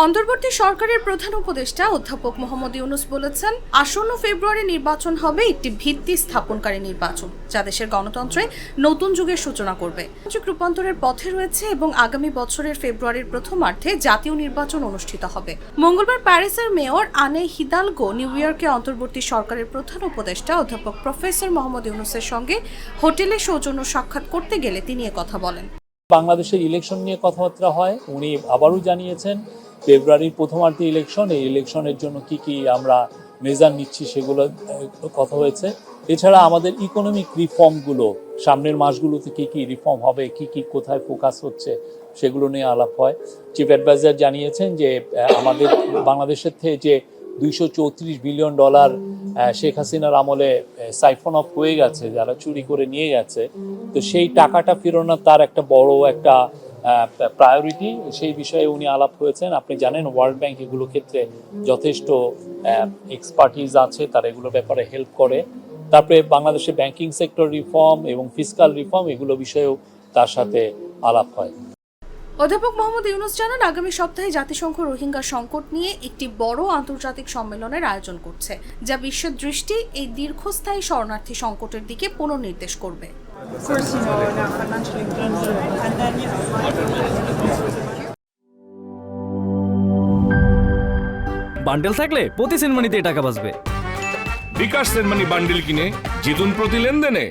অন্তর্বর্তী সরকারের প্রধান উপদেষ্টা অধ্যাপক মোহাম্মদ ইউনূস বলেছেন, আসন্ন ফেব্রুয়ারি নির্বাচন হবে একটি ভিত্তি স্থাপনকারী নির্বাচন, যা দেশের গণতন্ত্রে নতুন যুগের সূচনা করবে। রূপান্তরের পথে রয়েছে এবং আগামী বছরের ফেব্রুয়ারির প্রথমার্ধে জাতীয় নির্বাচন অনুষ্ঠিত হবে। মঙ্গলবার প্যারিসের মেয়র আনে হিদালগো নিউ ইয়র্কে অন্তর্বর্তী সরকারের প্রধান উপদেষ্টা অধ্যাপক প্রফেসর মোহাম্মদ ইউনূসের সঙ্গে হোটেলে সৌজন্য সাক্ষাৎ করতে গেলে তিনি একথা বলেন। বাংলাদেশের ইলেকশন নিয়ে কথাবার্তা হয়। উনি আবারও জানিয়েছেন ফেব্রুয়ারির প্রথমার্ধে ইলেকশন, এই ইলেকশনের জন্য কি কি আমরা মেজার নিচ্ছি সেগুলো কথা হয়েছে। এছাড়া আমাদের ইকোনমিক রিফর্মগুলো সামনের মাসগুলোতে কি কি রিফর্ম হবে, কি কি কোথায় ফোকাস হচ্ছে সেগুলো নিয়ে আলাপ হয়। চিফ অ্যাডভাইজার জানিয়েছেন যে আমাদের বাংলাদেশের থেকে যে $234 বিলিয়ন শেখ হাসিনার আমলে সাইফন অফ হয়ে গেছে, যারা চুরি করে নিয়ে গেছে, তো সেই টাকাটা ফেরানো তার একটা বড় একটা প্রায়োরিটি। সেই বিষয়ে উনি আলাপ হয়েছেন। আপনি জানেন ওয়ার্ল্ড ব্যাংক এগুলো ক্ষেত্রে যথেষ্ট এক্সপার্টিজ আছে, তারা এগুলোর ব্যাপারে হেল্প করে। তারপরে বাংলাদেশের ব্যাংকিং সেক্টর রিফর্ম এবং ফিসকাল রিফর্ম এগুলো বিষয়েও তার সাথে আলাপ হয়। অধ্যাপক মোহাম্মদ ইউনূস জানান, আগামী সপ্তাহে জাতিসংঘ রোহিঙ্গা সংকট নিয়ে একটি বড় আন্তর্জাতিক সম্মেলনের আয়োজন করছে, যা বিশ্বের দৃষ্টি এই দীর্ঘস্থায়ী শরণার্থী সংকটের দিকে পুনর্নির্দেশ করবে। বান্ডেল থাকলে প্রতি সেনমানিতে টাকা বাঁচবে। বিকাশ সেনমানি বান্ডেল কিনে জিতুন প্রতি লেনদেনে।